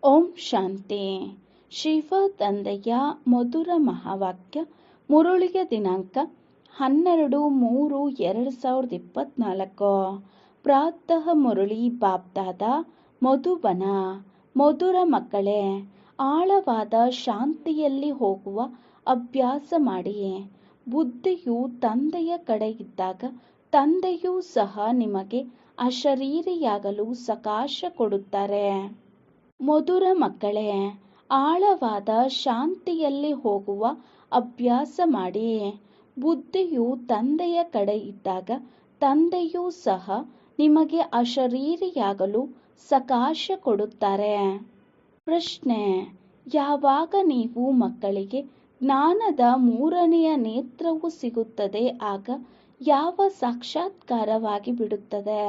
ಓಂ ಶಾಂತಿ. ಶಿವ ತಂದೆಯ ಮಧುರ ಮಹಾವಾಕ್ಯ. ಮುರುಳಿಯ ದಿನಾಂಕ 12/3/2024. ಪ್ರಾತಃ ಮುರುಳಿ ಬಾಪ್ದಾದ ಮಧುಬನ. ಮಧುರ ಮಕ್ಕಳೇ, ಆಳವಾದ ಶಾಂತಿಯಲ್ಲಿ ಹೋಗುವ ಅಭ್ಯಾಸ ಮಾಡಿ. ಬುದ್ಧಿಯು ತಂದೆಯ ಕಡೆ ಇದ್ದಾಗ ತಂದೆಯೂ ಸಹ ನಿಮಗೆ ಅಶರೀರಿಯಾಗಲು ಸಕಾಶ ಕೊಡುತ್ತಾರೆ. ಮಧುರ ಮಕ್ಕಳೇ, ಆಳವಾದ ಶಾಂತಿಯಲ್ಲಿ ಹೋಗುವ ಅಭ್ಯಾಸ ಮಾಡಿ. ಬುದ್ಧಿಯು ತಂದೆಯ ಕಡೆ ಇದ್ದಾಗ ತಂದೆಯೂ ಸಹ ನಿಮಗೆ ಅಶರೀರಿಯಾಗಲು ಸಕಾಶ ಕೊಡುತ್ತಾರೆ. ಪ್ರಶ್ನೆ: ಯಾವಾಗ ನೀವು ಮಕ್ಕಳಿಗೆ ಜ್ಞಾನದ ಮೂರನೆಯ ನೇತ್ರವು ಸಿಗುತ್ತದೆ ಆಗ ಯಾವ ಸಾಕ್ಷಾತ್ಕಾರವಾಗಿ ಬಿಡುತ್ತದೆ?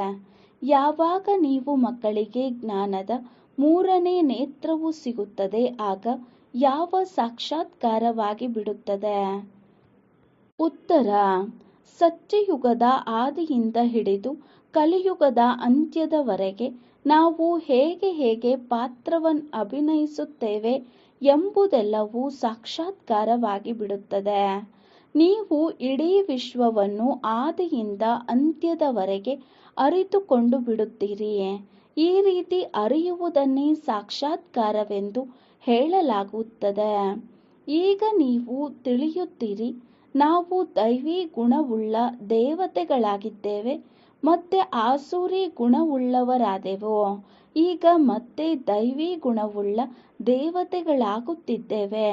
ಯಾವಾಗ ನೀವು ಮಕ್ಕಳಿಗೆ ಜ್ಞಾನದ ಮೂರನೇ ನೇತ್ರವು ಸಿಗುತ್ತದೆ ಆಗ ಯಾವ ಸಾಕ್ಷಾತ್ಕಾರವಾಗಿ ಬಿಡುತ್ತದೆ? ಉತ್ತರ: ಸತ್ಯಯುಗದ ಆದಿಯಿಂದ ಹಿಡಿದು ಕಲಿಯುಗದ ಅಂತ್ಯದವರೆಗೆ ನಾವು ಹೇಗೆ ಪಾತ್ರವನ್ನು ಅಭಿನಯಿಸುತ್ತೇವೆ ಎಂಬುದೆಲ್ಲವೂ ಸಾಕ್ಷಾತ್ಕಾರವಾಗಿ ಬಿಡುತ್ತದೆ. ನೀವು ಇಡೀ ವಿಶ್ವವನ್ನು ಆದಿಯಿಂದ ಅಂತ್ಯದವರೆಗೆ ಅರಿತುಕೊಂಡು ಬಿಡುತ್ತೀರಿ. ಈ ರೀತಿ ಅರಿಯುವುದನ್ನೇ ಸಾಕ್ಷಾತ್ಕಾರವೆಂದು ಹೇಳಲಾಗುತ್ತದೆ. ಈಗ ನೀವು ತಿಳಿಯುತ್ತೀರಿ, ನಾವು ದೈವಿ ಗುಣವುಳ್ಳ ದೇವತೆಗಳಾಗಿದ್ದೇವೆ, ಮತ್ತೆ ಆಸುರಿ ಗುಣವುಳ್ಳವರಾದೆವು. ಈಗ ಮತ್ತೆ ದೈವಿ ಗುಣವುಳ್ಳ ದೇವತೆಗಳಾಗುತ್ತಿದ್ದೇವೆ.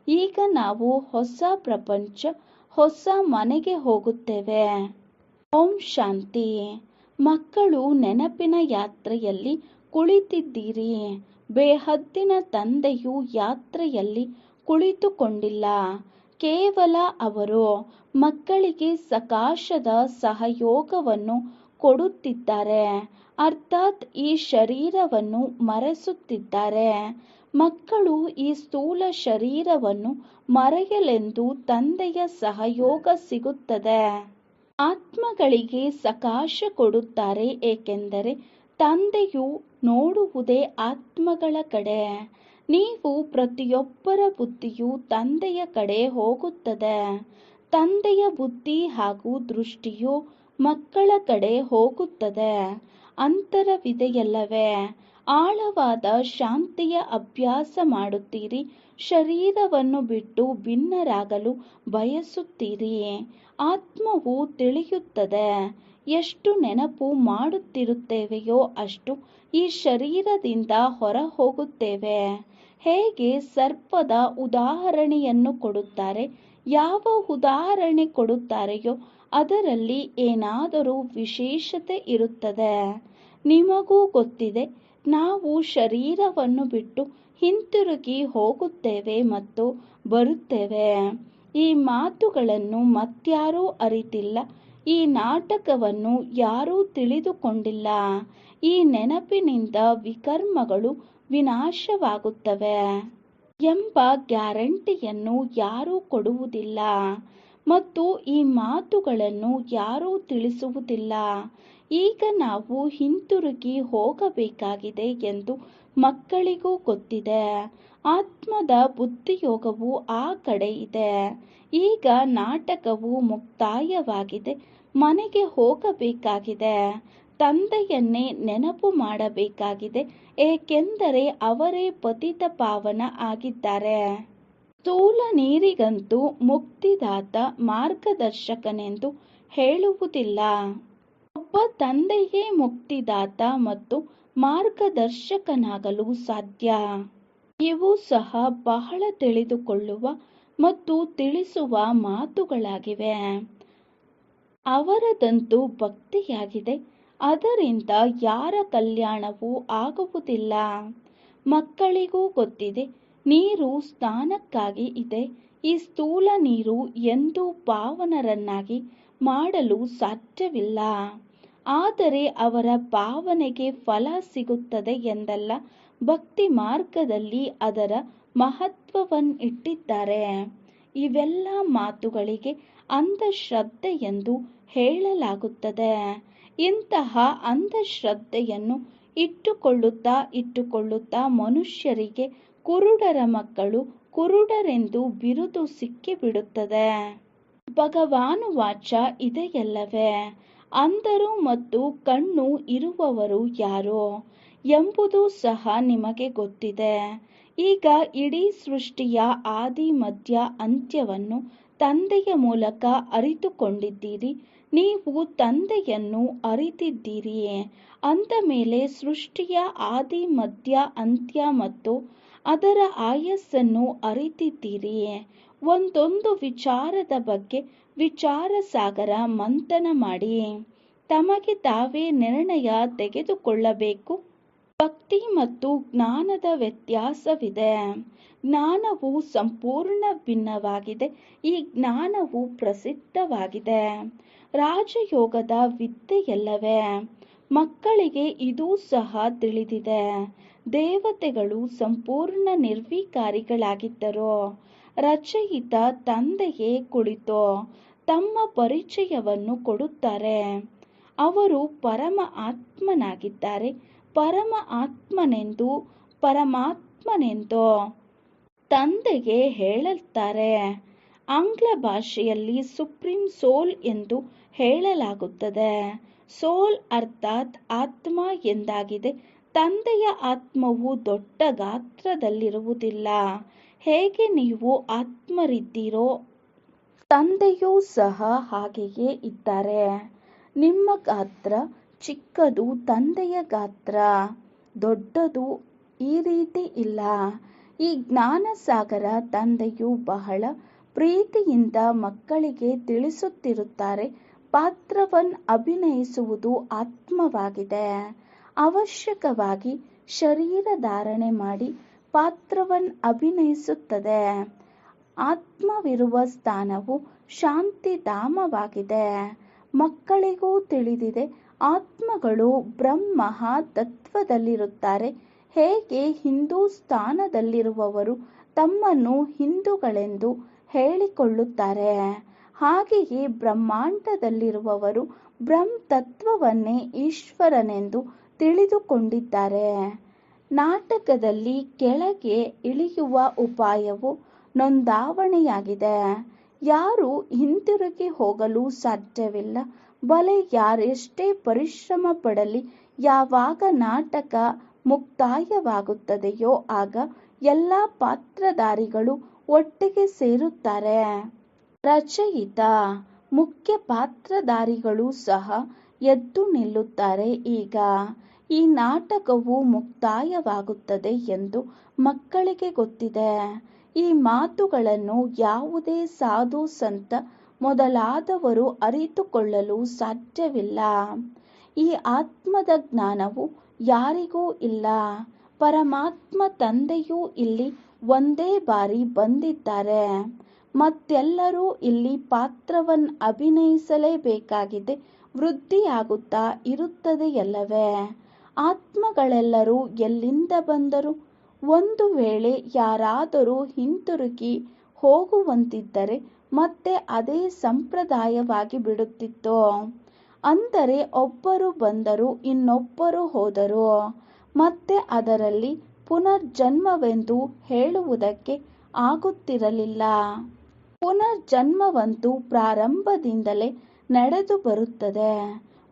ಈಗ ನಾವು ಹೊಸ ಪ್ರಪಂಚ, ಹೊಸ ಮನೆಗೆ ಹೋಗುತ್ತೇವೆ. ಓಂ ಶಾಂತಿ. ಮಕ್ಕಳು ನೆನಪಿನ ಯಾತ್ರೆಯಲ್ಲಿ ಕುಳಿತಿದ್ದೀರಿ. ಬೇಹದ್ದಿನ ತಂದೆಯು ಯಾತ್ರೆಯಲ್ಲಿ ಕುಳಿತುಕೊಂಡಿಲ್ಲ. ಕೇವಲ ಅವರು ಮಕ್ಕಳಿಗೆ ಸಕಾಶದ ಸಹಯೋಗವನ್ನು ಕೊಡುತ್ತಿದ್ದಾರೆ, ಅರ್ಥಾತ್ ಈ ಶರೀರವನ್ನು ಮರೆಸುತ್ತಿದ್ದಾರೆ. ಮಕ್ಕಳು ಈ ಸ್ಥೂಲ ಶರೀರವನ್ನು ಮರೆಯಲೆಂದು ತಂದೆಯ ಸಹಯೋಗ ಸಿಗುತ್ತದೆ. ಆತ್ಮಗಳಿಗೆ ಸಕಾಶ ಕೊಡುತ್ತಾರೆ, ಏಕೆಂದರೆ ತಂದೆಯು ನೋಡುವುದೇ ಆತ್ಮಗಳ ಕಡೆ. ನೀವು ಪ್ರತಿಯೊಬ್ಬರ ಬುದ್ಧಿಯು ತಂದೆಯ ಕಡೆ ಹೋಗುತ್ತದೆ. ತಂದೆಯ ಬುದ್ಧಿ ಹಾಗೂ ದೃಷ್ಟಿಯು ಮಕ್ಕಳ ಕಡೆ ಹೋಗುತ್ತದೆ. ಅಂತರವಿದೆಯಲ್ಲವೇ? ಆಳವಾದ ಶಾಂತಿಯ ಅಭ್ಯಾಸ ಮಾಡುತ್ತೀರಿ. ಶರೀರವನ್ನು ಬಿಟ್ಟು ಭಿನ್ನರಾಗಲು ಬಯಸುತ್ತೀರಿ. ಆತ್ಮವು ತಿಳಿಯುತ್ತದೆ, ಎಷ್ಟು ನೆನಪು ಮಾಡುತ್ತಿರುತ್ತೇವೆಯೋ ಅಷ್ಟು ಈ ಶರೀರದಿಂದ ಹೊರ ಹೋಗುತ್ತೇವೆ. ಹೇಗೆ ಸರ್ಪದ ಉದಾಹರಣೆಯನ್ನು ಕೊಡುತ್ತಾರೆ, ಯಾವ ಉದಾಹರಣೆ ಕೊಡುತ್ತಾರೆಯೋ ಅದರಲ್ಲಿ ಏನಾದರೂ ವಿಶೇಷತೆ ಇರುತ್ತದೆ. ನಿಮಗೂ ಗೊತ್ತಿದೆ, ನಾವು ಶರೀರವನ್ನು ಬಿಟ್ಟು ಹಿಂತಿರುಗಿ ಹೋಗುತ್ತೇವೆ ಮತ್ತು ಬರುತ್ತೇವೆ. ಈ ಮಾತುಗಳನ್ನು ಮತ್ಯಾರೂ ಅರಿತಿಲ್ಲ. ಈ ನಾಟಕವನ್ನು ಯಾರೂ ತಿಳಿದುಕೊಂಡಿಲ್ಲ. ಈ ನೆನಪಿನಿಂದ ವಿಕರ್ಮಗಳು ವಿನಾಶವಾಗುತ್ತವೆ ಎಂಬ ಗ್ಯಾರಂಟಿಯನ್ನು ಯಾರೂ ಕೊಡುವುದಿಲ್ಲ ಮತ್ತು ಈ ಮಾತುಗಳನ್ನು ಯಾರೂ ತಿಳಿಸುವುದಿಲ್ಲ. ಈಗ ನಾವು ಹಿಂತಿರುಗಿ ಹೋಗಬೇಕಾಗಿದೆ ಎಂದು ಮಕ್ಕಳಿಗೂ ಗೊತ್ತಿದೆ. ಆತ್ಮದ ಬುದ್ಧಿಯೋಗವು ಆ ಕಡೆ ಇದೆ. ಈಗ ನಾಟಕವು ಮುಕ್ತಾಯವಾಗಿದೆ. ಮನೆಗೆ ಹೋಗಬೇಕಾಗಿದೆ. ತಂದೆಯನ್ನೇ ನೆನಪು ಮಾಡಬೇಕಾಗಿದೆ, ಏಕೆಂದರೆ ಅವರೇ ಪತಿತ ಪಾವನ ಆಗಿದ್ದಾರೆ. ಸ್ಥೂಲ ನೀರಿಗಂತೂ ಮುಕ್ತಿದಾತ ಮಾರ್ಗದರ್ಶಕನೆಂದು ಹೇಳುವುದಿಲ್ಲ. ಒಬ್ಬ ತಂದೆಯೇ ಮುಕ್ತಿದಾತ ಮತ್ತು ಮಾರ್ಗದರ್ಶಕನಾಗಲು ಸಾಧ್ಯ. ಇವು ಸಹ ಬಹಳ ತಿಳಿದುಕೊಳ್ಳುವ ಮತ್ತು ತಿಳಿಸುವ ಮಾತುಗಳಾಗಿವೆ. ಅವರದಂತೂ ಭಕ್ತಿಯಾಗಿದೆ, ಅದರಿಂದ ಯಾರ ಕಲ್ಯಾಣವೂ ಆಗುವುದಿಲ್ಲ. ಮಕ್ಕಳಿಗೂ ಗೊತ್ತಿದೆ, ನೀರು ಸ್ನಾನಕ್ಕಾಗಿ ಇದೆ. ಈ ಸ್ಥೂಲ ನೀರು ಎಂದೂ ಪಾವನರನ್ನಾಗಿ ಮಾಡಲು ಸಾಧ್ಯವಿಲ್ಲ. ಆದರೆ ಅವರ ಪಾವನೆಗೆ ಫಲ ಸಿಗುತ್ತದೆ ಎಂದಲ್ಲ, ಭಕ್ತಿ ಮಾರ್ಗದಲ್ಲಿ ಅದರ ಮಹತ್ವವನ್ನಿಟ್ಟಿದ್ದಾರೆ. ಇವೆಲ್ಲ ಮಾತುಗಳಿಗೆ ಅಂಧಶ್ರದ್ಧೆ ಎಂದು ಹೇಳಲಾಗುತ್ತದೆ. ಇಂತಹ ಅಂಧಶ್ರದ್ಧೆಯನ್ನು ಇಟ್ಟುಕೊಳ್ಳುತ್ತಾ ಮನುಷ್ಯರಿಗೆ ಕುರುಡರ ಮಕ್ಕಳು ಕುರುಡರೆಂದು ಬಿರುದು ಸಿಕ್ಕಿಬಿಡುತ್ತದೆ. ಭಗವಾನುವಾಚ ಇದೆಯಲ್ಲವೇ, ಅಂಧರು ಮತ್ತು ಕಣ್ಣು ಇರುವವರು ಯಾರು ಎಂಬುದು ಸಹ ನಿಮಗೆ ಗೊತ್ತಿದೆ. ಈಗ ಇಡೀ ಸೃಷ್ಟಿಯ ಆದಿ ಮಧ್ಯ ಅಂತ್ಯವನ್ನು ತಂದೆಯ ಮೂಲಕ ಅರಿತುಕೊಂಡಿದ್ದೀರಿ. ನೀವು ತಂದೆಯನ್ನು ಅರಿತಿದ್ದೀರಿ ಅಂದ ಮೇಲೆ ಸೃಷ್ಟಿಯ ಆದಿ ಮಧ್ಯ ಅಂತ್ಯ ಮತ್ತು ಅದರ ಆಯಸ್ಸನ್ನು ಅರಿತಿದ್ದೀರಿ. ಒಂದೊಂದು ವಿಚಾರದ ಬಗ್ಗೆ ವಿಚಾರ ಸಾಗರ ಮಂಥನ ಮಾಡಿ ತಮಗೆ ತಾವೇ ನಿರ್ಣಯ ತೆಗೆದುಕೊಳ್ಳಬೇಕು. ಭಕ್ತಿ ಮತ್ತು ಜ್ಞಾನದ ವ್ಯತ್ಯಾಸವಿದೆ. ಜ್ಞಾನವು ಸಂಪೂರ್ಣ ಭಿನ್ನವಾಗಿದೆ. ಈ ಜ್ಞಾನವು ಪ್ರಸಿದ್ಧವಾಗಿದೆ. ರಾಜಯೋಗದ ವಿದ್ಯೆಯಲ್ಲವೇ? ಮಕ್ಕಳಿಗೆ ಇದೂ ಸಹ ತಿಳಿದಿದೆ. ದೇವತೆಗಳು ಸಂಪೂರ್ಣ ನಿರ್ವಿಕಾರಿಗಳಾಗಿದ್ದರು. ರಚಯಿತ ತಂದೆಯೇ ಕುಳಿತು ತಮ್ಮ ಪರಿಚಯವನ್ನು ಕೊಡುತ್ತಾರೆ. ಅವರು ಪರಮ ಆತ್ಮನಾಗಿದ್ದಾರೆ. ಪರಮಾತ್ಮನೆಂದು ತಂದೆಗೆ ಹೇಳುತ್ತಾರೆ. ಆಂಗ್ಲ ಭಾಷೆಯಲ್ಲಿ ಸುಪ್ರೀಂ ಸೋಲ್ ಎಂದು ಹೇಳಲಾಗುತ್ತದೆ. ಸೋಲ್ ಅರ್ಥಾತ್ ಆತ್ಮ ಎಂದಾಗಿದೆ. ತಂದೆಯ ಆತ್ಮವು ದೊಡ್ಡ ಗಾತ್ರದಲ್ಲಿರುವುದಿಲ್ಲ. ಹೇಗೆ ನೀವು ಆತ್ಮರಿದ್ದೀರೋ ತಂದೆಯೂ ಸಹ ಹಾಗೆಯೇ ಇದ್ದಾರೆ. ನಿಮ್ಮ ಗಾತ್ರ ಚಿಕ್ಕದು, ತಂದೆಯ ಗಾತ್ರ ದೊಡ್ಡದು. ಈ ರೀತಿ ಇಲ್ಲ. ಈ ಜ್ಞಾನಸಾಗರ ತಂದೆಯು ಬಹಳ ಪ್ರೀತಿಯಿಂದ ಮಕ್ಕಳಿಗೆ ತಿಳಿಸುತ್ತಿರುತ್ತಾರೆ. ಪಾತ್ರವನ್ನು ಅಭಿನಯಿಸುವುದು ಆತ್ಮವಾಗಿದೆ. ಅವಶ್ಯಕವಾಗಿ ಶರೀರ ಧಾರಣೆ ಮಾಡಿ ಪಾತ್ರವನ್ನು ಅಭಿನಯಿಸುತ್ತದೆ. ಆತ್ಮವಿರುವ ಸ್ಥಾನವು ಶಾಂತಿಧಾಮವಾಗಿದೆ. ಮಕ್ಕಳಿಗೂ ತಿಳಿದಿದೆ ಆತ್ಮಗಳು ಬ್ರಹ್ಮ ತತ್ವದಲ್ಲಿರುತ್ತಾರೆ. ಹೇಗೆ ಹಿಂದೂಸ್ಥಾನದಲ್ಲಿರುವವರು ತಮ್ಮನ್ನು ಹಿಂದೂಗಳೆಂದು ಹೇಳಿಕೊಳ್ಳುತ್ತಾರೆ, ಹಾಗೆಯೇ ಬ್ರಹ್ಮಾಂಡದಲ್ಲಿರುವವರು ಬ್ರಹ್ಮ ತತ್ವವನ್ನೇ ಈಶ್ವರನೆಂದು ತಿಳಿದುಕೊಂಡಿದ್ದಾರೆ. ನಾಟಕದಲ್ಲಿ ಕೆಳಗೆ ಇಳಿಯುವ ಉಪಾಯವು ನೋಂದಾವಣೆಯಾಗಿದೆ. ಯಾರೂ ಹಿಂತಿರುಗಿ ಹೋಗಲು ಸಾಧ್ಯವಿಲ್ಲ. ಭಲೆ ಯಾರೆಷ್ಟೇ ಪರಿಶ್ರಮ ಪಡಲಿ, ಯಾವಾಗ ನಾಟಕ ಮುಕ್ತಾಯವಾಗುತ್ತದೆಯೋ ಆಗ ಎಲ್ಲ ಪಾತ್ರಧಾರಿಗಳು ಒಟ್ಟಿಗೆ ಸೇರುತ್ತಾರೆ. ರಚಯಿತ ಮುಖ್ಯ ಪಾತ್ರಧಾರಿಗಳು ಸಹ ಎದ್ದು ನಿಲ್ಲುತ್ತಾರೆ. ಈಗ ಈ ನಾಟಕವು ಮುಕ್ತಾಯವಾಗುತ್ತದೆ ಎಂದು ಮಕ್ಕಳಿಗೆ ಗೊತ್ತಿದೆ. ಈ ಮಾತುಗಳನ್ನು ಯಾವುದೇ ಸಾಧು ಸಂತ ಮೊದಲಾದವರು ಅರಿತುಕೊಳ್ಳಲು ಸಾಧ್ಯವಿಲ್ಲ. ಈ ಆತ್ಮದ ಜ್ಞಾನವು ಯಾರಿಗೂ ಇಲ್ಲ. ಪರಮಾತ್ಮ ತಂದೆಯೂ ಇಲ್ಲಿ ಒಂದೇ ಬಾರಿ ಬಂದಿದ್ದಾರೆ. ಮತ್ತೆಲ್ಲರೂ ಇಲ್ಲಿ ಪಾತ್ರವನ್ನು ಅಭಿನಯಿಸಲೇಬೇಕಾಗಿದೆ. ವೃದ್ಧಿಯಾಗುತ್ತಾ ಇರುತ್ತದೆಯಲ್ಲವೇ? ಆತ್ಮಗಳೆಲ್ಲರೂ ಎಲ್ಲಿಂದ ಬಂದರು? ಒಂದು ವೇಳೆ ಯಾರಾದರೂ ಹಿಂತಿರುಗಿ ಹೋಗುವಂತಿದ್ದರೆ ಮತ್ತೆ ಅದೇ ಸಂಪ್ರದಾಯವಾಗಿ ಬಿಡುತ್ತಿತ್ತು. ಅಂದರೆ ಒಬ್ಬರು ಬಂದರು, ಇನ್ನೊಬ್ಬರು ಹೋದರು. ಮತ್ತೆ ಅದರಲ್ಲಿ ಪುನರ್ಜನ್ಮವೆಂದು ಹೇಳುವುದಕ್ಕೆ ಆಗುತ್ತಿರಲಿಲ್ಲ. ಪುನರ್ಜನ್ಮವಂತೂ ಪ್ರಾರಂಭದಿಂದಲೇ ನಡೆದು ಬರುತ್ತದೆ.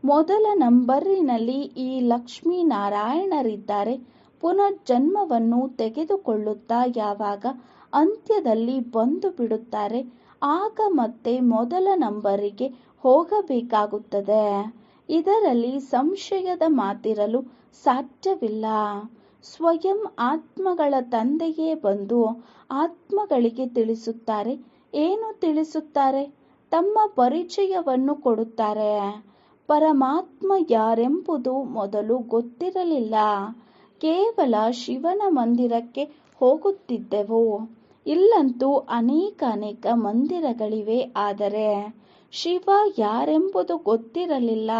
ಮೊದಲ ನಂಬರಿನಲ್ಲಿ ಈ ಲಕ್ಷ್ಮೀನಾರಾಯಣರಿದ್ದಾರೆ. ಪುನರ್ಜನ್ಮವನ್ನು ತೆಗೆದುಕೊಳ್ಳುತ್ತಾ ಯಾವಾಗ ಅಂತ್ಯದಲ್ಲಿ ಬಂದು ಬಿಡುತ್ತಾರೆ, ಆಗ ಮತ್ತೆ ಮೊದಲ ನಂಬರಿಗೆ ಹೋಗಬೇಕಾಗುತ್ತದೆ. ಇದರಲ್ಲಿ ಸಂಶಯದ ಮಾತಿರಲು ಸಾಧ್ಯವಿಲ್ಲ. ಸ್ವಯಂ ಆತ್ಮಗಳ ತಂದೆಯೇ ಬಂದು ಆತ್ಮಗಳಿಗೆ ತಿಳಿಸುತ್ತಾರೆ. ಏನು ತಿಳಿಸುತ್ತಾರೆ? ತಮ್ಮ ಪರಿಚಯವನ್ನು ಕೊಡುತ್ತಾರೆ. ಪರಮಾತ್ಮ ಯಾರೆಂಬುದು ಮೊದಲು ಗೊತ್ತಿರಲಿಲ್ಲ. ಕೇವಲ ಶಿವನ ಮಂದಿರಕ್ಕೆ ಹೋಗುತ್ತಿದ್ದೆವು. ಇಲ್ಲಂತೂ ಅನೇಕ ಮಂದಿರಗಳಿವೆ. ಆದರೆ ಶಿವ ಯಾರೆಂಬುದು ಗೊತ್ತಿರಲಿಲ್ಲ.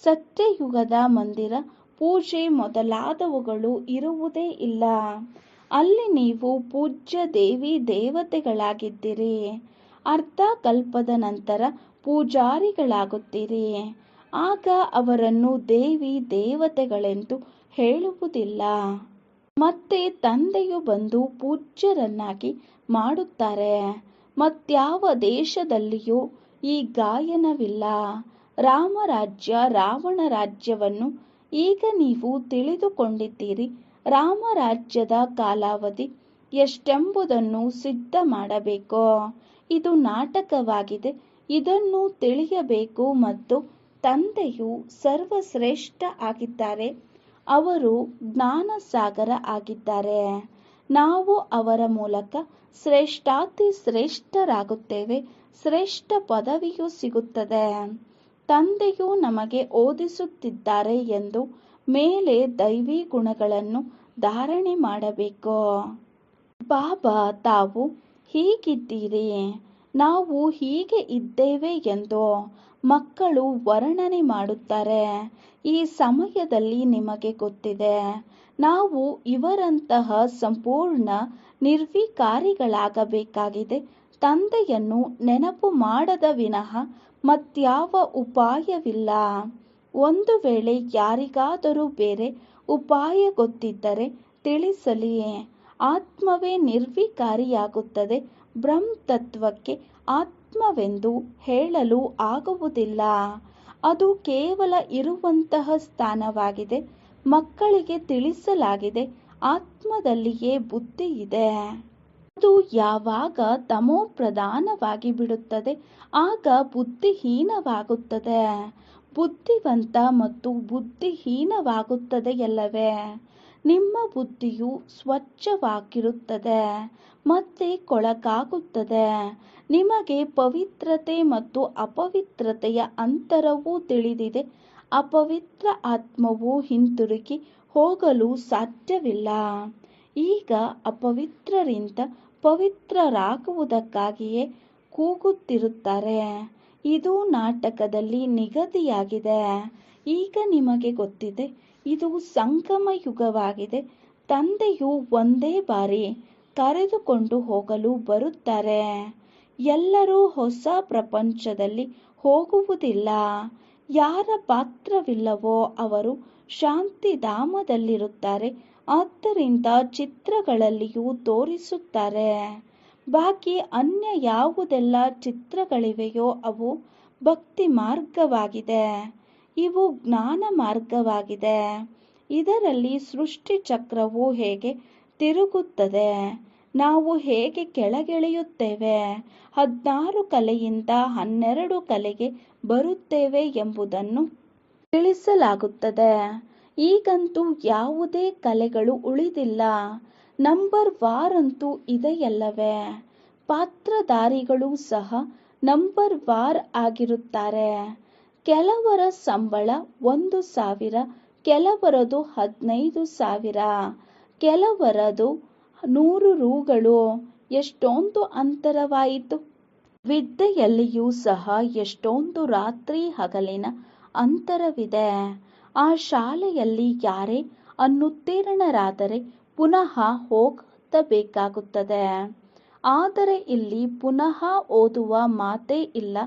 ಸತ್ಯಯುಗದ ಮಂದಿರ, ಪೂಜೆ ಮೊದಲಾದವುಗಳು ಇರುವುದೇ ಇಲ್ಲ. ಅಲ್ಲಿ ನೀವು ಪೂಜ್ಯ ದೇವಿ ದೇವತೆಗಳಾಗಿದ್ದೀರಿ. ಅರ್ಧ ಕಲ್ಪದ ನಂತರ ಪೂಜಾರಿಗಳಾಗುತ್ತೀರಿ. ಆಗ ಅವರನ್ನು ದೇವಿ ದೇವತೆಗಳೆಂದು ಹೇಳುವುದಿಲ್ಲ. ಮತ್ತೆ ತಂದೆಯು ಬಂದು ಪೂಜ್ಯರನ್ನಾಗಿ ಮಾಡುತ್ತಾರೆ. ಮತ್ಯಾವ ದೇಶದಲ್ಲಿಯೂ ಈ ಗಾಯನವಿಲ್ಲ. ರಾಮರಾಜ್ಯ ರಾವಣ ರಾಜ್ಯವನ್ನು ಈಗ ನೀವು ತಿಳಿದುಕೊಂಡಿದ್ದೀರಿ. ರಾಮರಾಜ್ಯದ ಕಾಲಾವಧಿ ಎಷ್ಟೆಂಬುದನ್ನು ಸಿದ್ಧ ಮಾಡಬೇಕು. ಇದು ನಾಟಕವಾಗಿದೆ. ಇದನ್ನು ತಿಳಿಯಬೇಕು. ಮತ್ತು ತಂದೆಯು ಸರ್ವಶ್ರೇಷ್ಠ ಆಗಿದ್ದಾರೆ. ಅವರು ಜ್ಞಾನಸಾಗರ ಆಗಿದ್ದಾರೆ. ನಾವು ಅವರ ಮೂಲಕ ಶ್ರೇಷ್ಠಾತಿ ಶ್ರೇಷ್ಠರಾಗುತ್ತೇವೆ. ಶ್ರೇಷ್ಠ ಪದವಿಯೂ ಸಿಗುತ್ತದೆ. ತಂದೆಯು ನಮಗೆ ಓದಿಸುತ್ತಿದ್ದಾರೆ ಎಂದು ಮೇಲೆ ದೈವಿ ಗುಣಗಳನ್ನು ಧಾರಣೆ ಮಾಡಬೇಕು. ಬಾಬಾ ತಾವು ಹೀಗಿದ್ದೀರಿ, ನಾವು ಹೀಗೆ ಇದ್ದೇವೆ ಎಂದು ಮಕ್ಕಳು ವರ್ಣನೆ ಮಾಡುತ್ತಾರೆ. ಈ ಸಮಯದಲ್ಲಿ ನಿಮಗೆ ಗೊತ್ತಿದೆ, ನಾವು ಇವರಂತಹ ಸಂಪೂರ್ಣ ನಿರ್ವಿಕಾರಿಗಳಾಗಬೇಕಾಗಿದೆ. ತಂದೆಯನ್ನು ನೆನಪು ಮಾಡದ ವಿನಃ ಮತ್ಯಾವ ಉಪಾಯವಿಲ್ಲ. ಒಂದು ವೇಳೆ ಯಾರಿಗಾದರೂ ಬೇರೆ ಉಪಾಯ ಗೊತ್ತಿದ್ದರೆ ತಿಳಿಸಲಿ. ಆತ್ಮವೇ ನಿರ್ವಿಕಾರಿಯಾಗುತ್ತದೆ. ಬ್ರಹ್ಮ ತತ್ವಕ್ಕೆ ಆತ್ಮವೆಂದು ಹೇಳಲು ಆಗುವುದಿಲ್ಲ. ಅದು ಕೇವಲ ಇರುವಂತಹ ಸ್ಥಾನವಾಗಿದೆ. ಮಕ್ಕಳಿಗೆ ತಿಳಿಸಲಾಗಿದೆ, ಆತ್ಮದಲ್ಲಿಯೇ ಬುದ್ಧಿ ಇದೆ. ಅದು ಯಾವಾಗ ತಮೋ ಪ್ರಧಾನವಾಗಿ ಬಿಡುತ್ತದೆ ಆಗ ಬುದ್ಧಿಹೀನವಾಗುತ್ತದೆ. ಬುದ್ಧಿವಂತ ಮತ್ತು ಬುದ್ಧಿಹೀನವಾಗುತ್ತದೆಯಲ್ಲವೇ? ನಿಮ್ಮ ಬುದ್ಧಿಯು ಸ್ವಚ್ಛವಾಗಿರುತ್ತದೆ ಮತ್ತೆ ಕೊಳಕಾಗುತ್ತದೆ. ನಿಮಗೆ ಪವಿತ್ರತೆ ಮತ್ತು ಅಪವಿತ್ರತೆಯ ಅಂತರವೂ ತಿಳಿದಿದೆ. ಅಪವಿತ್ರ ಆತ್ಮವು ಹಿಂತಿರುಗಿ ಹೋಗಲು ಸಾಧ್ಯವಿಲ್ಲ. ಈಗ ಅಪವಿತ್ರರಿಂದ ಪವಿತ್ರರಾಗುವುದಕ್ಕಾಗಿಯೇ ಕೂಗುತ್ತಿರುತ್ತಾರೆ. ಇದು ನಾಟಕದಲ್ಲಿ ನಿಗದಿಯಾಗಿದೆ. ಈಗ ನಿಮಗೆ ಗೊತ್ತಿದೆ, ಇದು ಸಂಗಮ ಯುಗವಾಗಿದೆ. ತಂದೆಯು ಒಂದೇ ಬಾರಿ ಕರೆದುಕೊಂಡು ಹೋಗಲು ಬರುತ್ತಾರೆ. ಎಲ್ಲರೂ ಹೊಸ ಪ್ರಪಂಚದಲ್ಲಿ ಹೋಗುವುದಿಲ್ಲ. ಯಾರ ಪಾತ್ರವಿಲ್ಲವೋ ಅವರು ಶಾಂತಿಧಾಮದಲ್ಲಿರುತ್ತಾರೆ. ಆದ್ದರಿಂದ ಚಿತ್ರಗಳಲ್ಲಿಯೂ ತೋರಿಸುತ್ತಾರೆ. ಬಾಕಿ ಅನ್ಯ ಯಾವುದೆಲ್ಲ ಚಿತ್ರಗಳಿವೆಯೋ ಅವು ಭಕ್ತಿ ಮಾರ್ಗವಾಗಿದೆ. ಇವು ಜ್ಞಾನ ಮಾರ್ಗವಾಗಿದೆ. ಇದರಲ್ಲಿ ಸೃಷ್ಟಿ ಚಕ್ರವು ಹೇಗೆ ತಿರುಗುತ್ತದೆ, ನಾವು ಹೇಗೆ ಕೆಳಗಿಳಿಯುತ್ತೇವೆ, 16 ಕಲೆಯಿಂದ 12 ಕಲೆಗೆ ಬರುತ್ತೇವೆ ಎಂಬುದನ್ನು ತಿಳಿಸಲಾಗುತ್ತದೆ. ಈಗಂತೂ ಯಾವುದೇ ಕಲೆಗಳು ಉಳಿದಿಲ್ಲ. ನಂಬರ್ ವಾರಂತೂ ಇದೆಯಲ್ಲವೇ? ಪಾತ್ರಧಾರಿಗಳು ಸಹ ನಂಬರ್ ವಾರ್ ಆಗಿರುತ್ತಾರೆ. ಕೆಲವರ ಸಂಬಳ 1,000, ಕೆಲವರದು 15,000, ಕೆಲವರದು 100 ರೂಗಳು. ಎಷ್ಟೊಂದು ಅಂತರವಾಯಿತು. ವಿದ್ಯೆಯಲ್ಲಿಯೂ ಸಹ ಎಷ್ಟೊಂದು ರಾತ್ರಿ ಹಗಲಿನ ಅಂತರವಿದೆ. ಆ ಶಾಲೆಯಲ್ಲಿ ಯಾರೇ ಅನುತ್ತೀರ್ಣರಾದರೆ ಪುನಃ ಓದಬೇಕಾಗುತ್ತದೆ. ಆದರೆ ಇಲ್ಲಿ ಪುನಃ ಓದುವ ಮಾತೇ ಇಲ್ಲ.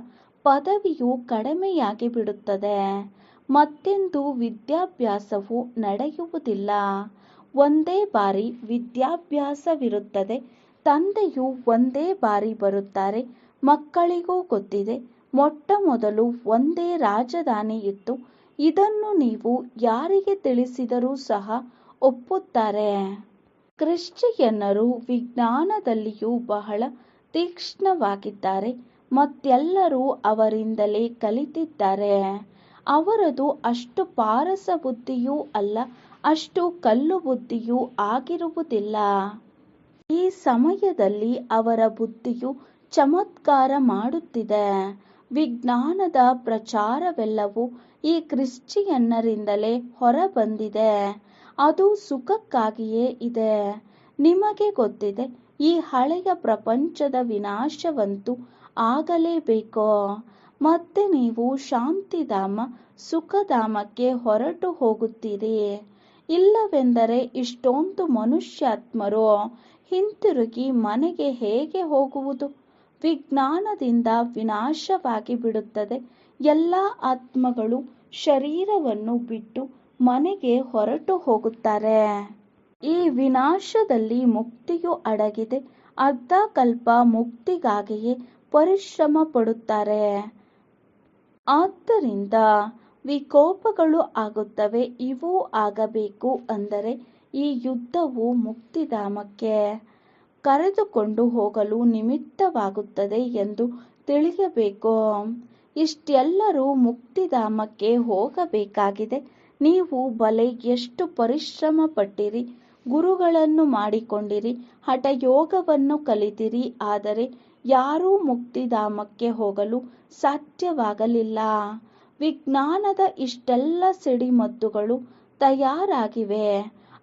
ಪದವಿಯು ಕಡಿಮೆಯಾಗಿ ಬಿಡುತ್ತದೆ. ಮತ್ತೆಂದೂ ವಿದ್ಯಾಭ್ಯಾಸವು ನಡೆಯುವುದಿಲ್ಲ. ಒಂದೇ ಬಾರಿ ವಿದ್ಯಾಭ್ಯಾಸವಿರುತ್ತದೆ. ತಂದೆಯು ಒಂದೇ ಬಾರಿ ಬರುತ್ತಾರೆ. ಮಕ್ಕಳಿಗೂ ಗೊತ್ತಿದೆ, ಮೊಟ್ಟ ಮೊದಲು ಒಂದೇ ರಾಜಧಾನಿ ಇತ್ತು. ಇದನ್ನು ನೀವು ಯಾರಿಗೆ ತಿಳಿಸಿದರೂ ಸಹ ಒಪ್ಪುತ್ತಾರೆ. ಕ್ರಿಶ್ಚಿಯನ್ನರು ವಿಜ್ಞಾನದಲ್ಲಿಯೂ ಬಹಳ ತೀಕ್ಷ್ಣವಾಗಿದ್ದಾರೆ. ಮತ್ತೆಲ್ಲರೂ ಅವರಿಂದಲೇ ಕಲಿತಿದ್ದಾರೆ. ಅವರದು ಅಷ್ಟು ಪಾರಸ ಬುದ್ಧಿಯೂ ಅಲ್ಲ, ಅಷ್ಟು ಕಲ್ಲು ಬುದ್ಧಿಯೂ ಆಗಿರುವುದಿಲ್ಲ. ಈ ಸಮಯದಲ್ಲಿ ಅವರ ಬುದ್ಧಿಯು ಚಮತ್ಕಾರ ಮಾಡುತ್ತಿದೆ. ವಿಜ್ಞಾನದ ಪ್ರಚಾರವೆಲ್ಲವೂ ಈ ಕ್ರಿಶ್ಚಿಯನ್ನರಿಂದಲೇ ಹೊರಬಂದಿದೆ. ಅದು ಸುಖಕ್ಕಾಗಿಯೇ ಇದೆ. ನಿಮಗೆ ಗೊತ್ತಿದೆ, ಈ ಹಳೆಯ ಪ್ರಪಂಚದ ವಿನಾಶವಂತೂ ಆಗಲೇಬೇಕು. ಮತ್ತೆ ನೀವು ಶಾಂತಿಧಾಮ ಸುಖಧಾಮಕ್ಕೆ ಹೊರಟು ಹೋಗುತ್ತೀರಿ. ಇಲ್ಲವೆಂದರೆ ಇಷ್ಟೊಂದು ಮನುಷ್ಯಾತ್ಮರು ಹಿಂತಿರುಗಿ ಮನೆಗೆ ಹೇಗೆ ಹೋಗುವುದು? ವಿಜ್ಞಾನದಿಂದ ವಿನಾಶವಾಗಿ ಬಿಡುತ್ತದೆ. ಎಲ್ಲ ಆತ್ಮಗಳು ಶರೀರವನ್ನು ಬಿಟ್ಟು ಮನೆಗೆ ಹೊರಟು ಹೋಗುತ್ತಾರೆ. ಈ ವಿನಾಶದಲ್ಲಿ ಮುಕ್ತಿಯು ಅಡಗಿದೆ. ಅರ್ಧ ಕಲ್ಪ ಮುಕ್ತಿಗಾಗಿಯೇ ಪರಿಶ್ರಮ ಪಡುತ್ತಾರೆ. ಆದ್ದರಿಂದ ವಿಕೋಪಗಳು ಆಗುತ್ತವೆ. ಇವು ಆಗಬೇಕು ಅಂದರೆ ಈ ಯುದ್ಧವು ಮುಕ್ತಿಧಾಮಕ್ಕೆ ಕರೆದುಕೊಂಡು ಹೋಗಲು ನಿಮಿತ್ತವಾಗುತ್ತದೆ ಎಂದು ತಿಳಿಯಬೇಕು. ಇಷ್ಟೆಲ್ಲರೂ ಮುಕ್ತಿಧಾಮಕ್ಕೆ ಹೋಗಬೇಕಾಗಿದೆ. ನೀವು ಬಲೆ ಎಷ್ಟು ಪರಿಶ್ರಮ ಪಟ್ಟಿರಿ, ಗುರುಗಳನ್ನು ಮಾಡಿಕೊಂಡಿರಿ, ಹಠಯೋಗವನ್ನು ಕಲಿತಿರಿ, ಆದರೆ ಯಾರೂ ಮುಕ್ತಿಧಾಮಕ್ಕೆ ಹೋಗಲು ಸಾಧ್ಯವಾಗಲಿಲ್ಲ. ವಿಜ್ಞಾನದ ಇಷ್ಟೆಲ್ಲ ಸಿಡಿಮದ್ದುಗಳು ತಯಾರಾಗಿವೆ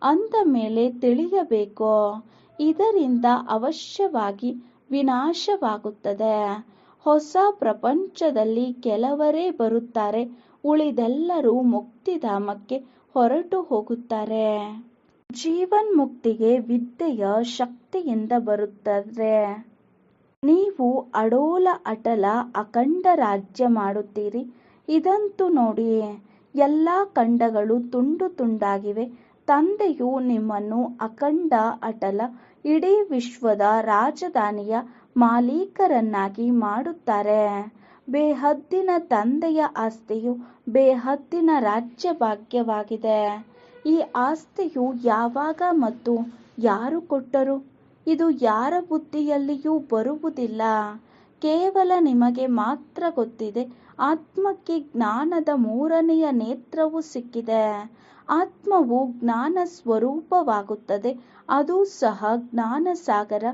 ಅಂದ ಮೇಲೆ ತಿಳಿಯಬೇಕು, ಇದರಿಂದ ಅವಶ್ಯವಾಗಿ ವಿನಾಶವಾಗುತ್ತದೆ. ಹೊಸ ಪ್ರಪಂಚದಲ್ಲಿ ಕೆಲವರೇ ಬರುತ್ತಾರೆ, ಉಳಿದೆಲ್ಲರೂ ಮುಕ್ತಿಧಾಮಕ್ಕೆ ಹೊರಟು ಹೋಗುತ್ತಾರೆ. ಜೀವನ್ಮುಕ್ತಿಗೆ ವಿದ್ಯೆಯ ಶಕ್ತಿಯಿಂದ ಬರುತ್ತದೆ. ನೀವು ಅಡೋಲ ಅಟಲ ಅಖಂಡ ರಾಜ್ಯ ಮಾಡುತ್ತೀರಿ. ಇದಂತೂ ನೋಡಿ, ಎಲ್ಲ ಖಂಡಗಳು ತುಂಡು ತುಂಡಾಗಿವೆ. ತಂದೆಯು ನಿಮ್ಮನ್ನು ಅಖಂಡ ಅಟಲ ಇಡೀ ವಿಶ್ವದ ರಾಜಧಾನಿಯ ಮಾಲೀಕರನ್ನಾಗಿ ಮಾಡುತ್ತಾರೆ. ಬೇಹದ್ದಿನ ತಂದೆಯ ಆಸ್ತಿಯು ಬೇಹದ್ದಿನ ರಾಜ್ಯ ಭಾಗ್ಯವಾಗಿದೆ. ಈ ಆಸ್ತಿಯು ಯಾವಾಗ ಮತ್ತು ಯಾರು ಕೊಟ್ಟರು? ಇದು ಯಾರ ಬುದ್ಧಿಯಲ್ಲಿಯೂ ಬರುವುದಿಲ್ಲ. ಕೇವಲ ನಿಮಗೆ ಮಾತ್ರ ಗೊತ್ತಿದೆ. ಆತ್ಮಕ್ಕೆ ಜ್ಞಾನದ ಮೂರನೆಯ ನೇತ್ರವು ಸಿಕ್ಕಿದೆ. ಆತ್ಮವು ಜ್ಞಾನ ಸ್ವರೂಪವಾಗುತ್ತದೆ. ಅದು ಸಹ ಜ್ಞಾನಸಾಗರ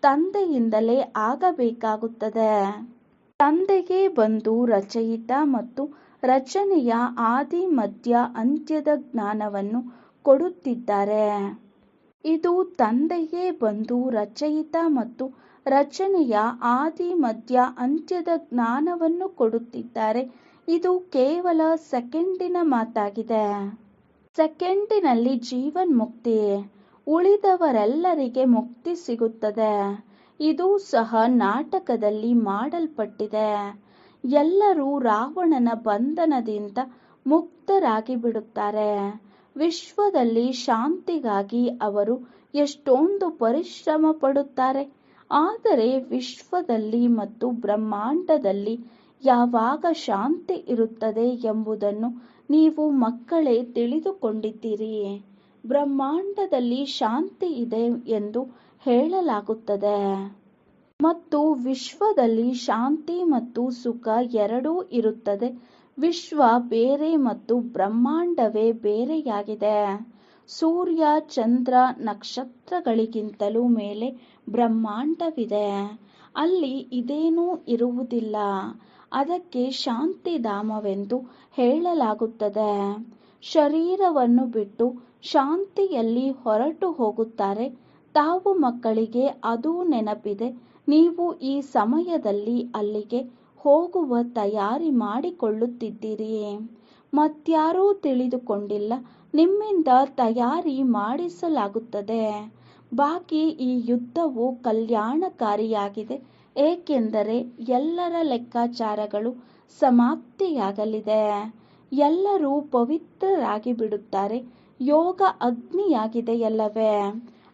ತಂದೆಯಿಂದಲೇ ಆಗಬೇಕಾಗುತ್ತದೆ. ತಂದೆಯೇ ಬಂದು ರಚಯಿತ ಮತ್ತು ರಚನೆಯ ಆದಿ ಮಧ್ಯ ಅಂತ್ಯದ ಜ್ಞಾನವನ್ನು ಕೊಡುತ್ತಿದ್ದಾರೆ. ಇದು ತಂದೆಯೇ ಬಂದು ರಚಯಿತ ಮತ್ತು ರಚನೆಯ ಆದಿ ಮಧ್ಯ ಅಂತ್ಯದ ಜ್ಞಾನವನ್ನು ಕೊಡುತ್ತಿದ್ದಾರೆ. ಇದು ಕೇವಲ ಸೆಕೆಂಡಿನ ಮಾತಾಗಿದೆ. ಸೆಕೆಂಡಿನಲ್ಲಿ ಜೀವನ್ಮುಕ್ತಿ, ಉಳಿದವರೆಲ್ಲರಿಗೆ ಮುಕ್ತಿ ಸಿಗುತ್ತದೆ. ಇದು ಸಹ ನಾಟಕದಲ್ಲಿ ಮಾಡಲ್ಪಟ್ಟಿದೆ. ಎಲ್ಲರೂ ರಾವಣನ ಬಂಧನದಿಂದ ಮುಕ್ತರಾಗಿ ಬಿಡುತ್ತಾರೆ. ವಿಶ್ವದಲ್ಲಿ ಶಾಂತಿಗಾಗಿ ಅವರು ಎಷ್ಟೊಂದು ಪರಿಶ್ರಮ ಪಡುತ್ತಾರೆ. ಆದರೆ ವಿಶ್ವದಲ್ಲಿ ಮತ್ತು ಬ್ರಹ್ಮಾಂಡದಲ್ಲಿ ಯಾವಾಗ ಶಾಂತಿ ಇರುತ್ತದೆ ಎಂಬುದನ್ನು ನೀವು ಮಕ್ಕಳೇ ತಿಳಿದುಕೊಂಡಿದ್ದೀರಿ. ಬ್ರಹ್ಮಾಂಡದಲ್ಲಿ ಶಾಂತಿ ಇದೆ ಎಂದು ಹೇಳಲಾಗುತ್ತದೆ ಮತ್ತು ವಿಶ್ವದಲ್ಲಿ ಶಾಂತಿ ಮತ್ತು ಸುಖ ಎರಡೂ ಇರುತ್ತದೆ. ವಿಶ್ವ ಬೇರೆ ಮತ್ತು ಬ್ರಹ್ಮಾಂಡವೇ ಬೇರೆಯಾಗಿದೆ. ಸೂರ್ಯ, ಚಂದ್ರ, ನಕ್ಷತ್ರಗಳಿಗಿಂತಲೂ ಮೇಲೆ ಬ್ರಹ್ಮಾಂಡವಿದೆ. ಅಲ್ಲಿ ಇದೇನೂ ಇರುವುದಿಲ್ಲ. ಅದಕ್ಕೆ ಶಾಂತಿಧಾಮವೆಂದು ಹೇಳಲಾಗುತ್ತದೆ. ಶರೀರವನ್ನು ಬಿಟ್ಟು ಶಾಂತಿಯಲ್ಲಿ ಹೊರಟು ಹೋಗುತ್ತಾರೆ. ತಾವು ಮಕ್ಕಳಿಗೆ ಅದು ನೆನಪಿದೆ. ನೀವು ಈ ಸಮಯದಲ್ಲಿ ಅಲ್ಲಿಗೆ ಹೋಗುವ ತಯಾರಿ ಮಾಡಿಕೊಳ್ಳುತ್ತಿದ್ದೀರಿ. ಮತ್ಯಾರೂ ತಿಳಿದುಕೊಂಡಿಲ್ಲ. ನಿಮ್ಮಿಂದ ತಯಾರಿ ಮಾಡಿಸಲಾಗುತ್ತದೆ. ಬಾಕಿ ಈ ಯುದ್ಧವು ಕಲ್ಯಾಣಕಾರಿಯಾಗಿದೆ, ಏಕೆಂದರೆ ಎಲ್ಲರ ಲೆಕ್ಕಾಚಾರಗಳು ಸಮಾಪ್ತಿಯಾಗಲಿದೆ. ಎಲ್ಲರೂ ಪವಿತ್ರರಾಗಿ ಬಿಡುತ್ತಾರೆ. ಯೋಗ ಅಗ್ನಿಯಾಗಿದೆಯಲ್ಲವೇ?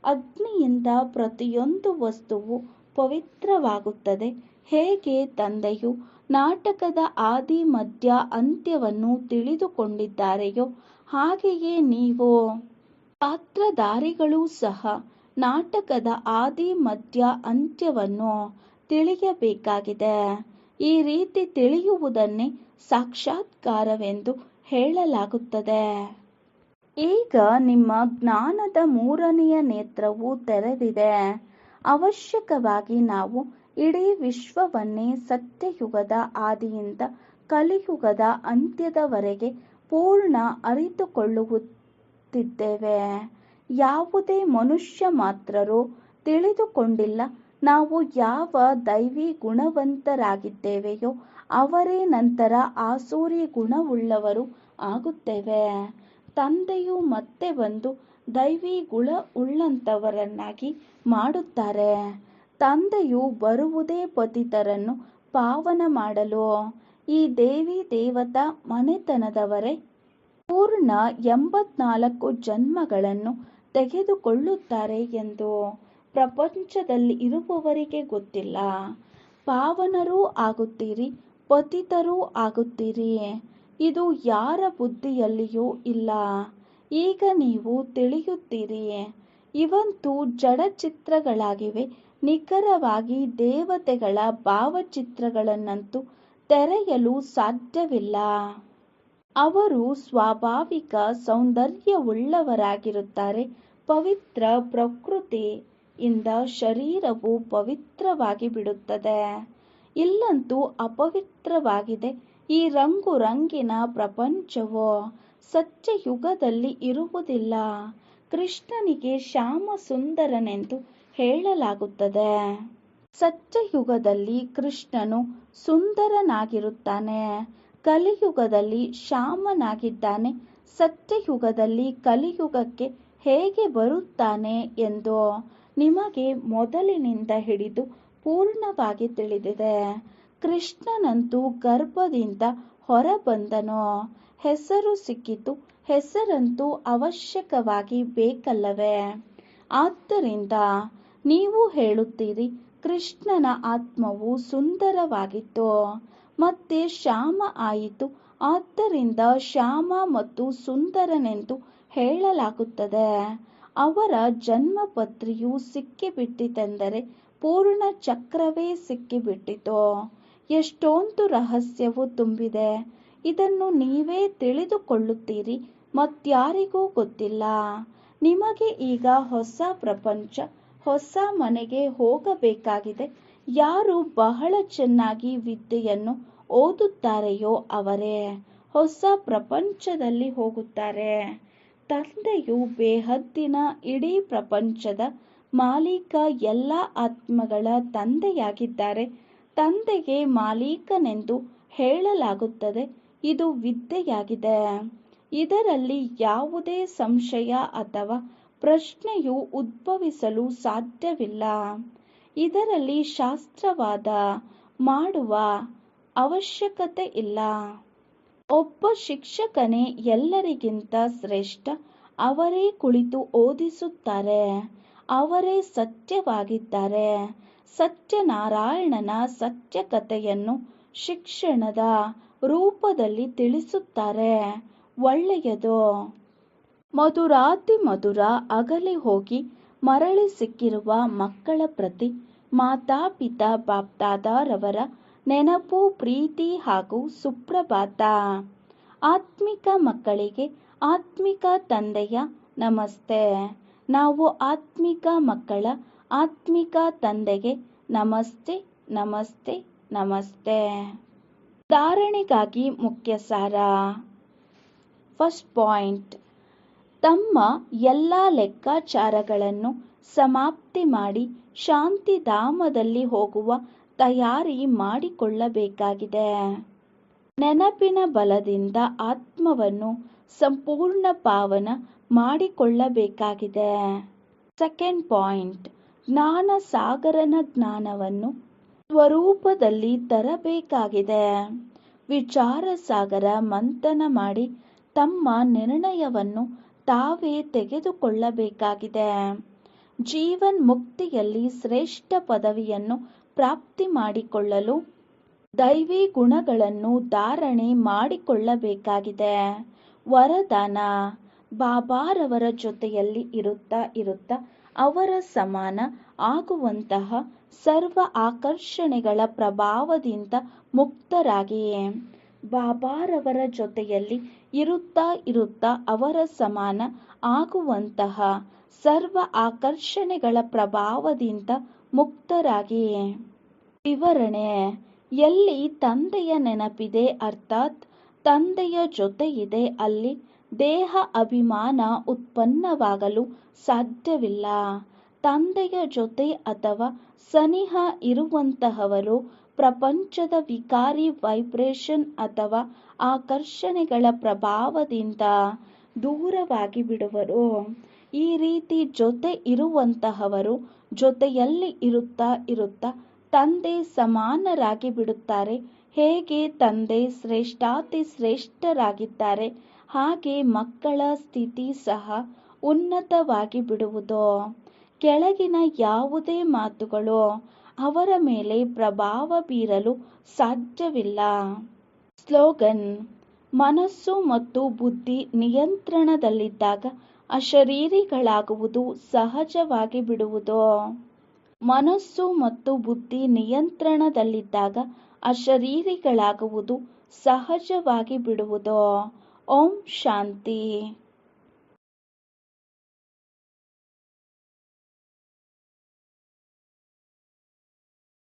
ಅಗ್ನಿಯಿಂದ ಪ್ರತಿಯೊಂದು ವಸ್ತುವು ಪವಿತ್ರವಾಗುತ್ತದೆ. ಹೇಗೆ ತಂದೆಯು ನಾಟಕದ ಆದಿ ಮಧ್ಯ ಅಂತ್ಯವನ್ನು ತಿಳಿದುಕೊಂಡಿದ್ದಾರೆಯೋ ಹಾಗೆಯೇ ನೀವು ಪಾತ್ರಧಾರಿಗಳೂ ಸಹ ನಾಟಕದ ಆದಿ ಮಧ್ಯ ಅಂತ್ಯವನ್ನು ತಿಳಿಯಬೇಕಾಗಿದೆ. ಈ ರೀತಿ ತಿಳಿಯುವುದನ್ನೇ ಸಾಕ್ಷಾತ್ಕಾರವೆಂದು ಹೇಳಲಾಗುತ್ತದೆ. ಈಗ ನಿಮ್ಮ ಜ್ಞಾನದ ಮೂರನೆಯ ನೇತ್ರವು ತೆರೆದಿದೆ. ಅವಶ್ಯಕವಾಗಿ ನಾವು ಇಡೀ ವಿಶ್ವವನ್ನೇ ಸತ್ಯಯುಗದ ಆದಿಯಿಂದ ಕಲಿಯುಗದ ಅಂತ್ಯದವರೆಗೆ ಪೂರ್ಣ ಅರಿತುಕೊಳ್ಳುತ್ತಿದ್ದೇವೆ. ಯಾವುದೇ ಮನುಷ್ಯ ಮಾತ್ರರು ತಿಳಿದುಕೊಂಡಿಲ್ಲ. ನಾವು ಯಾವ ದೈವಿ ಗುಣವಂತರಾಗಿದ್ದೇವೆಯೋ ಅವರೇ ನಂತರ ಆಸುರಿ ಗುಣವುಳ್ಳವರು ಆಗುತ್ತೇವೆ. ತಂದೆಯು ಮತ್ತೆ ಬಂದು ದೈವಿ ಗುಣವುಳ್ಳಂತವರನ್ನಾಗಿ ಮಾಡುತ್ತಾರೆ. ತಂದೆಯು ಬರುವುದೇ ಪತಿತರನ್ನು ಪಾವನ ಮಾಡಲು. ಈ ದೇವಿ ದೇವತಾ ಮನೆತನದವರೇ ಪೂರ್ಣ 84 ಜನ್ಮಗಳನ್ನು ತೆಗೆದುಕೊಳ್ಳುತ್ತಾರೆ ಎಂದು ಪ್ರಪಂಚದಲ್ಲಿ ಇರುವವರಿಗೆ ಗೊತ್ತಿಲ್ಲ. ಪಾವನರೂ ಆಗುತ್ತೀರಿ, ಪತಿತರೂ ಆಗುತ್ತೀರಿ. ಇದು ಯಾರ ಬುದ್ಧಿಯಲ್ಲಿಯೂ ಇಲ್ಲ. ಈಗ ನೀವು ತಿಳಿಯುತ್ತೀರಿ. ಇವಂತೂ ಜಡಚಿತ್ರಗಳಾಗಿವೆ. ನಿಖರವಾಗಿ ದೇವತೆಗಳ ಭಾವಚಿತ್ರಗಳನ್ನಂತೂ ತೆರೆಯಲು ಸಾಧ್ಯವಿಲ್ಲ. ಅವರು ಸ್ವಾಭಾವಿಕ ಸೌಂದರ್ಯವುಳ್ಳವರಾಗಿರುತ್ತಾರೆ. ಪವಿತ್ರ ಪ್ರಕೃತಿಯಿಂದ ಶರೀರವು ಪವಿತ್ರವಾಗಿ ಬಿಡುತ್ತದೆ. ಇಲ್ಲಂತೂ ಅಪವಿತ್ರವಾಗಿದೆ. ಈ ರಂಗು ರಂಗಿನ ಪ್ರಪಂಚವು ಸತ್ಯಯುಗದಲ್ಲಿ ಇರುವುದಿಲ್ಲ. ಕೃಷ್ಣನಿಗೆ ಶ್ಯಾಮ ಸುಂದರನೆಂದು ಹೇಳಲಾಗುತ್ತದೆ. ಸತ್ಯಯುಗದಲ್ಲಿ ಕೃಷ್ಣನು ಸುಂದರನಾಗಿರುತ್ತಾನೆ, ಕಲಿಯುಗದಲ್ಲಿ ಶ್ಯಾಮನಾಗಿದ್ದಾನೆ. ಸತ್ಯಯುಗದಲ್ಲಿ ಕಲಿಯುಗಕ್ಕೆ ಹೇಗೆ ಬರುತ್ತಾನೆ ಎಂದು ನಿಮಗೆ ಮೊದಲಿನಿಂದ ಹಿಡಿದು ಪೂರ್ಣವಾಗಿ ತಿಳಿದಿದೆ. ಕೃಷ್ಣನಂತೂ ಗರ್ಭದಿಂದ ಹೊರಬಂದನು, ಹೆಸರು ಸಿಕ್ಕಿತು. ಹೆಸರಂತೂ ಅವಶ್ಯಕವಾಗಿ ಬೇಕಲ್ಲವೇ? ಆದ್ದರಿಂದ ನೀವು ಹೇಳುತ್ತೀರಿ, ಕೃಷ್ಣನ ಆತ್ಮವು ಸುಂದರವಾಗಿತ್ತು, ಮತ್ತೆ ಶ್ಯಾಮ ಆಯಿತು. ಆದ್ದರಿಂದ ಶ್ಯಾಮ ಮತ್ತು ಸುಂದರನೆಂದು ಹೇಳಲಾಗುತ್ತದೆ. ಅವರ ಜನ್ಮಪತ್ರಿಯು ಸಿಕ್ಕಿಬಿಟ್ಟಿತೆಂದರೆ ಪೂರ್ಣ ಚಕ್ರವೇ ಸಿಕ್ಕಿಬಿಟ್ಟಿತು. ಎಷ್ಟೊಂದು ರಹಸ್ಯವು ತುಂಬಿದೆ. ಇದನ್ನು ನೀವೇ ತಿಳಿದುಕೊಳ್ಳುತ್ತೀರಿ, ಮತ್ಯಾರಿಗೂ ಗೊತ್ತಿಲ್ಲ. ನಿಮಗೆ ಈಗ ಹೊಸ ಪ್ರಪಂಚ, ಹೊಸ ಮನೆಗೆ ಹೋಗಬೇಕಾಗಿದೆ. ಯಾರು ಬಹಳ ಚೆನ್ನಾಗಿ ವಿದ್ಯೆಯನ್ನು ಓದುತ್ತಾರೆಯೋ ಅವರೇ ಹೊಸ ಪ್ರಪಂಚದಲ್ಲಿ ಹೋಗುತ್ತಾರೆ. ತಂದೆಯು ಬೇಹದ್ದಿನ ಇಡೀ ಪ್ರಪಂಚದ ಮಾಲೀಕ, ಎಲ್ಲ ಆತ್ಮಗಳ ತಂದೆಯಾಗಿದ್ದಾರೆ. ತಂದೆಗೆ ಮಾಲೀಕನೆಂದು ಹೇಳಲಾಗುತ್ತದೆ. ಇದು ವಿದ್ಯೆಯಾಗಿದೆ. ಇದರಲ್ಲಿ ಯಾವುದೇ ಸಂಶಯ ಅಥವಾ ಪ್ರಶ್ನೆಯು ಉದ್ಭವಿಸಲು ಸಾಧ್ಯವಿಲ್ಲ. ಇದರಲ್ಲಿ ಶಾಸ್ತ್ರವಾದ ಮಾಡುವ ಅವಶ್ಯಕತೆ ಇಲ್ಲ. ಒಬ್ಬ ಶಿಕ್ಷಕನೇ ಎಲ್ಲರಿಗಿಂತ ಶ್ರೇಷ್ಠ. ಅವರೇ ಕುಳಿತು ಓದಿಸುತ್ತಾರೆ. ಅವರೇ ಸತ್ಯವಾಗಿದ್ದಾರೆ. ಸತ್ಯನಾರಾಯಣನ ಸತ್ಯಕಥೆಯನ್ನು ಶಿಕ್ಷಣದ ರೂಪದಲ್ಲಿ ತಿಳಿಸುತ್ತಾರೆ. ಒಳ್ಳೆಯದು. ಮಧುರಾತಿ ಮಧುರ ಅಗಲಿ ಹೋಗಿ ಮರಳಿ ಸಿಕ್ಕಿರುವ ಮಕ್ಕಳ ಪ್ರತಿ ಮಾತಾಪಿತಾ ಬಾಪ್ದಾದಾರವರ ನೆನಪು, ಪ್ರೀತಿ ಹಾಗೂ ಸುಪ್ರಭಾತ. ಆತ್ಮಿಕ ಮಕ್ಕಳಿಗೆ ಆತ್ಮಿಕ ತಂದೆಯ ನಮಸ್ತೆ. ನಾವು ಆತ್ಮಿಕ ಮಕ್ಕಳ ಆತ್ಮಿಕ ತಂದೆಗೆ ನಮಸ್ತೆ, ನಮಸ್ತೆ, ನಮಸ್ತೆ. ಧಾರಣೆಗಾಗಿ ಮುಖ್ಯ ಸಾರ. ಫಸ್ಟ್ ಪಾಯಿಂಟ್, ತಮ್ಮ ಎಲ್ಲ ಲೆಕ್ಕಾಚಾರಗಳನ್ನು ಸಮಾಪ್ತಿ ಮಾಡಿ ಶಾಂತಿಧಾಮದಲ್ಲಿ ಹೋಗುವ ತಯಾರಿ ಮಾಡಿಕೊಳ್ಳಬೇಕಾಗಿದೆ. ನೆನಪಿನ ಬಲದಿಂದ ಆತ್ಮವನ್ನು ಸಂಪೂರ್ಣ ಪಾವನ ಮಾಡಿಕೊಳ್ಳಬೇಕಾಗಿದೆ. ಸೆಕೆಂಡ್ ಪಾಯಿಂಟ್, ಜ್ಞಾನ ಸಾಗರನ ಜ್ಞಾನವನ್ನು ಸ್ವರೂಪದಲ್ಲಿ ತರಬೇಕಾಗಿದೆ. ವಿಚಾರ ಸಾಗರ ಮಂಥನ ಮಾಡಿ ತಮ್ಮ ನಿರ್ಣಯವನ್ನು ತಾವೇ ತೆಗೆದುಕೊಳ್ಳಬೇಕಾಗಿದೆ. ಜೀವನ್ ಮುಕ್ತಿಯಲ್ಲಿ ಶ್ರೇಷ್ಠ ಪದವಿಯನ್ನು ಪ್ರಾಪ್ತಿ ಮಾಡಿಕೊಳ್ಳಲು ದೈವಿ ಗುಣಗಳನ್ನು ಧಾರಣೆ ಮಾಡಿಕೊಳ್ಳಬೇಕಾಗಿದೆ. ವರದಾನ: ಬಾಬಾರವರ ಜೊತೆಯಲ್ಲಿ ಇರುತ್ತಾ ಅವರ ಸಮಾನ ಆಗುವಂತಹ ಸರ್ವ ಆಕರ್ಷಣೆಗಳ ಪ್ರಭಾವದಿಂದ ಮುಕ್ತರಾಗಿ. ಬಾಬಾರವರ ಜೊತೆಯಲ್ಲಿ ಇರುತ್ತಾ ಅವರ ಸಮಾನ ಆಗುವಂತಹ ಸರ್ವ ಆಕರ್ಷಣೆಗಳ ಪ್ರಭಾವದಿಂದ ಮುಕ್ತರಾಗಿ. ವಿವರಣೆ: ಎಲ್ಲಿ ತಂದೆಯ ನೆನಪಿದೆ, ಅರ್ಥಾತ್ ತಂದೆಯ ಜೊತೆ ಇದೆ, ಅಲ್ಲಿ ದೇಹ ಅಭಿಮಾನ ಉತ್ಪನ್ನವಾಗಲು ಸಾಧ್ಯವಿಲ್ಲ. ತಂದೆಯ ಜೊತೆ ಅಥವಾ ಸನಿಹ ಇರುವಂತಹವರು ಪ್ರಪಂಚದ ವಿಕಾರಿ ವೈಬ್ರೇಷನ್ ಅಥವಾ ಆಕರ್ಷಣೆಗಳ ಪ್ರಭಾವದಿಂದ ದೂರವಾಗಿ ಬಿಡುವರು. ಈ ರೀತಿ ಜೊತೆ ಇರುವಂತಹವರು ಜೊತೆಯಲ್ಲಿ ಇರುತ್ತಾ ತಂದೆ ಸಮಾನರಾಗಿ ಬಿಡುತ್ತಾರೆ. ಹೇಗೆ ತಂದೆ ಶ್ರೇಷ್ಠಾತಿ ಶ್ರೇಷ್ಠರಾಗಿದ್ದಾರೆ ಹಾಗೆ ಮಕ್ಕಳ ಸ್ಥಿತಿ ಸಹ ಉನ್ನತವಾಗಿ ಬಿಡುವುದು. ಕೆಳಗಿನ ಯಾವುದೇ ಮಾತುಗಳು ಅವರ ಮೇಲೆ ಪ್ರಭಾವ ಬೀರಲು ಸಾಧ್ಯವಿಲ್ಲ. ಸ್ಲೋಗನ್: ಮನಸ್ಸು ಮತ್ತು ಬುದ್ಧಿ ನಿಯಂತ್ರಣದಲ್ಲಿದ್ದಾಗ ಅಶರೀರಿಗಳಾಗುವುದು ಸಹಜವಾಗಿ ಬಿಡುವುದು. ಮನಸ್ಸು ಮತ್ತು ಬುದ್ಧಿ ನಿಯಂತ್ರಣದಲ್ಲಿದ್ದಾಗ ಅಶರೀರಿಗಳಾಗುವುದು ಸಹಜವಾಗಿ ಬಿಡುವುದು. ಓಂ ಶಾಂತಿ.